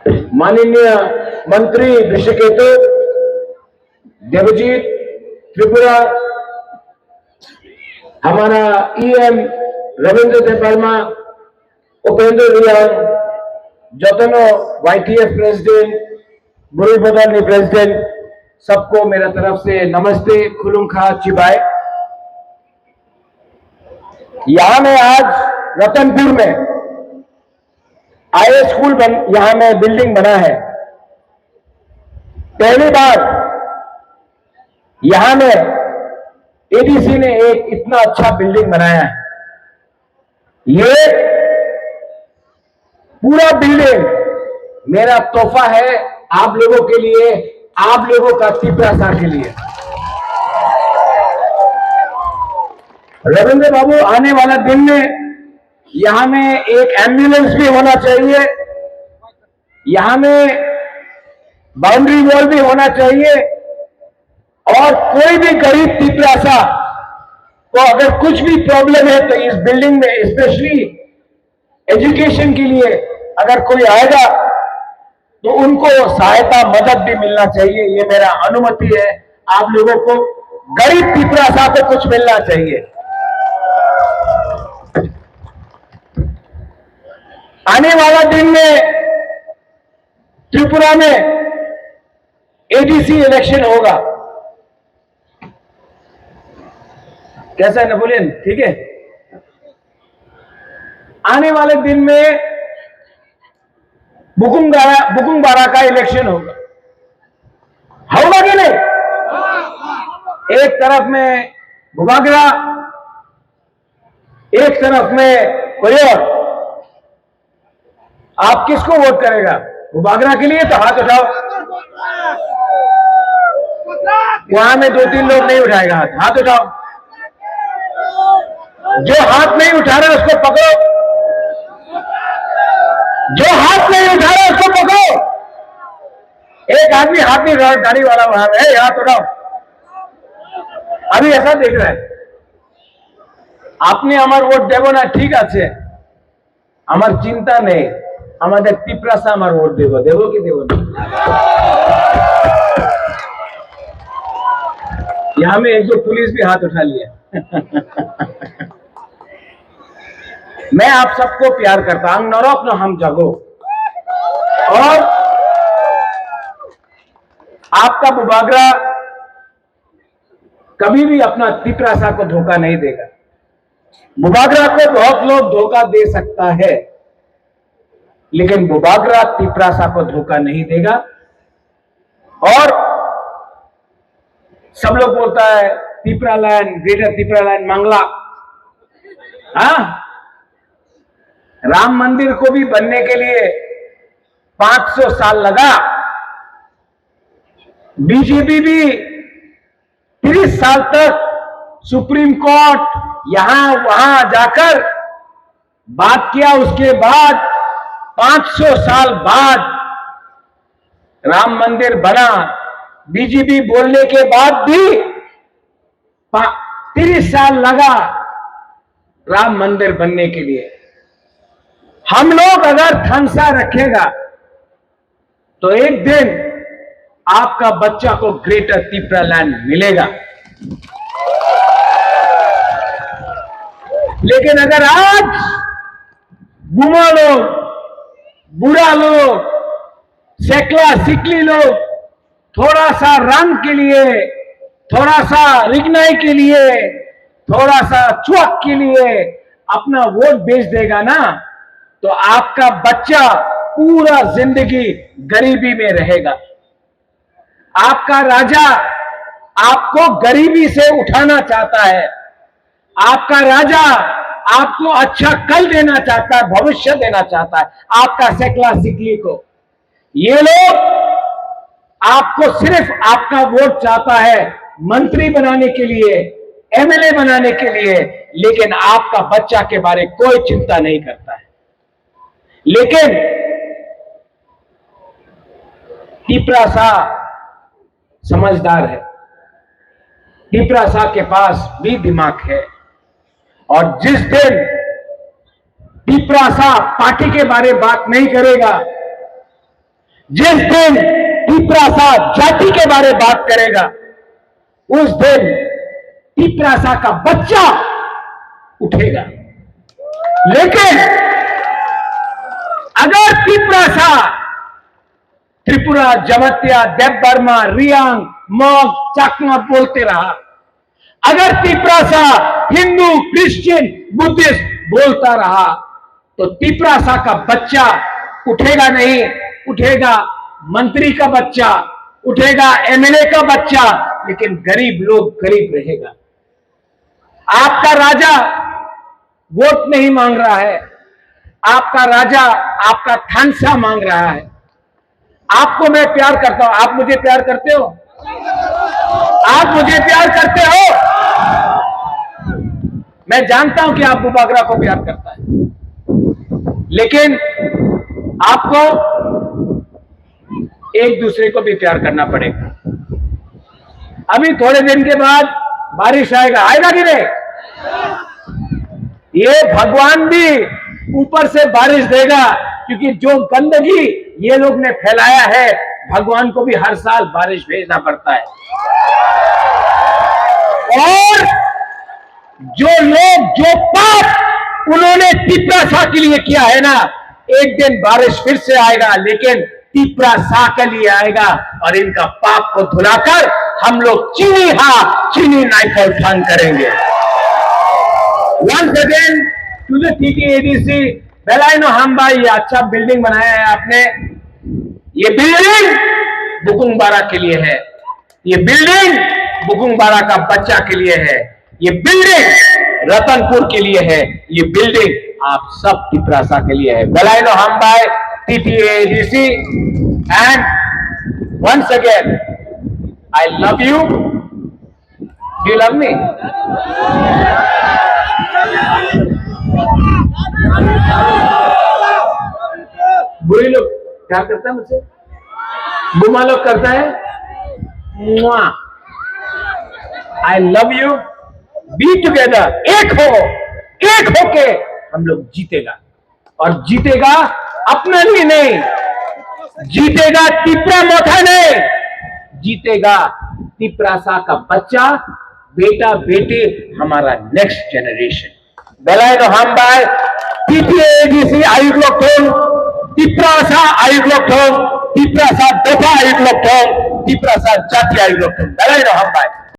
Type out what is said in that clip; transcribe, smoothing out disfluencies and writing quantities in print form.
माननीय मंत्री ऋषिकेतु, देवजीत, त्रिपुरा, हमारा ईएम रविंद्र देवर्मा, उपेंद्र रियान, जतनो वाईटीएफ प्रेसिडेंट, बुरी प्रेसिडेंट, सबको मेरा तरफ से नमस्ते, खुलुमखा चिबाय। यहां में आज रतनपुर में आई स्कूल यहां में बिल्डिंग बना है। पहली बार यहां में एडीसी ने एक इतना अच्छा बिल्डिंग बनाया है। ये पूरा बिल्डिंग मेरा तोहफा है आप लोगों के लिए, आप लोगों का त्रिपुरा के लिए। रविंद्र बाबू, आने वाला दिन में यहां में एक एम्बुलेंस भी होना चाहिए, यहां में बाउंड्री वॉल भी होना चाहिए, और कोई भी गरीब त्रिपुरा को अगर कुछ भी प्रॉब्लम है तो इस बिल्डिंग में, स्पेशली एजुकेशन के लिए अगर कोई आएगा तो उनको सहायता मदद भी मिलना चाहिए। ये मेरा अनुमति है। आप लोगों को, गरीब त्रिपुरा को कुछ मिलना चाहिए। आने वाला दिन में त्रिपुरा में एडीसी इलेक्शन होगा। कैसा है नेपोलियन? ठीक है। आने वाले दिन में बुकुंबारा का इलेक्शन होगा कि नहीं? एक तरफ में बुबागरा, एक तरफ में कोई और। आप किसको वोट करेगा? बुबागरा के लिए? तो हाथ उठाओ। वहां में 2-3 लोग नहीं उठाएगा हाथ। हाथ उठाओ। जो हाथ नहीं उठा रहा उसको पकड़ो। जो हाथ नहीं उठा रहा उसको पकड़ो। एक आदमी हाथ नहीं उठा, गाड़ी वाला वहां है, हाथ उठाओ। अभी ऐसा देख रहा है। आपने हमार वोट देव ना, ठीक है, हमार चिंता नहीं, हमारे त्रिपुरा से हमार वोट देवो कि देवो ना। यहां में 1-2 पुलिस भी हाथ उठा लिया। मैं आप सबको प्यार करता हूं। नरक न हम जगो। और आपका बुबागरा कभी भी अपना त्रिपुरा को धोखा नहीं देगा। बुबागरा को बहुत लोग धोखा दे सकता है, लेकिन बुबागरा त्रिपुरा को धोखा नहीं देगा। और सब लोग बोलता है Tripura land, greater Tripura land मांगला। हाँ, राम मंदिर को भी बनने के लिए 500 साल लगा। बीजेपी भी 30 साल तक सुप्रीम कोर्ट यहां वहां जाकर बात किया। उसके बाद 500 साल बाद राम मंदिर बना। बीजेपी बोलने के बाद भी 30 साल लगा राम मंदिर बनने के लिए। हम लोग अगर ठंसा रखेगा तो एक दिन आपका बच्चा को ग्रेटर त्रिपुरा लैंड मिलेगा। लेकिन अगर आज गुमा लोग, बुरा लोग, सेकला सिकली लोग थोड़ा सा रंग के लिए, थोड़ा सा रिगनाई के लिए, थोड़ा सा चुक के लिए अपना वोट बेच देगा ना, तो आपका बच्चा पूरा जिंदगी गरीबी में रहेगा। आपका राजा आपको गरीबी से उठाना चाहता है। आपका राजा आपको अच्छा कल देना चाहता है, भविष्य देना चाहता है आपका सेकला सिकली को। ये लोग आपको सिर्फ आपका वोट चाहता है मंत्री बनाने के लिए, एमएलए बनाने के लिए, लेकिन आपका बच्चा के बारे में कोई चिंता नहीं करता है। लेकिन त्रिपुरा समझदार है। त्रिपुरा के पास भी दिमाग है। और जिस दिन त्रिपुरा पार्टी के बारे में बात नहीं करेगा, जिस दिन तिपरासा जाति के बारे बात करेगा, उस दिन तिपरासा का बच्चा उठेगा। लेकिन अगर तिपरासा त्रिपुरा, जमत्या, देवबर्मा, रियांग, मॉग, चाकमा बोलते रहा, अगर तिपरासा हिंदू, क्रिश्चियन, बुद्धिस्ट बोलता रहा, तो तिपरासा का बच्चा उठेगा नहीं, उठेगा मंत्री का बच्चा, उठेगा एमएलए का बच्चा, लेकिन गरीब लोग गरीब रहेगा। आपका राजा वोट नहीं मांग रहा है, आपका राजा आपका थानसा मांग रहा है। आपको मैं प्यार करता हूं, आप मुझे प्यार करते हो? आप मुझे प्यार करते हो? मैं जानता हूं कि आप बुबागरा को प्यार करता है, लेकिन आपको एक दूसरे को भी प्यार करना पड़ेगा। अभी थोड़े दिन के बाद बारिश आएगा, आएगा कि नहीं? ये भगवान भी ऊपर से बारिश देगा, क्योंकि जो गंदगी ये लोग ने फैलाया है, भगवान को भी हर साल बारिश भेजना पड़ता है। और जो लोग, जो पाप उन्होंने तिपरासा के लिए किया है ना, एक दिन बारिश फिर से आएगा, लेकिन तिपरासा के लिए आएगा, और इनका पाप को धुलाकर हम लोग चीनी नाइफल ठान करेंगे। Once again to the TTADC, बेलायनो हम्बा, ये अच्छा बिल्डिंग बनाया है आपने। ये बिल्डिंग बुकुंगबारा के लिए है, ये बिल्डिंग बुकुंगबारा का बच्चा के लिए है, ये बिल्डिंग रतनपुर के लिए है, ये बिल्डिंग आप सब तिपरासा के लिए है। बेलायनो हम्बा TTADC, and once again I love you. Do you love me? बुरी लोग प्यार करता है मुझसे, बुमा लोग करता है I love you. Be together, एक होके हम लोग जीतेगा, और जीतेगा अपना लिए नहीं, जीतेगा तिपरा मोथा नहीं, जीतेगा तिपरासा का बच्चा, बेटा बेटे, हमारा नेक्स्ट जनरेशन। बेलायनो हम्बाय TTADC आयुग्लोक्टोन, तिपरासा आयुग्लोक्टोन, तिपरासा दफा आयुग्लोक्टोन, तिपरासा जाति आयुग्लोक्टोन। बेलायनो हम्बाय।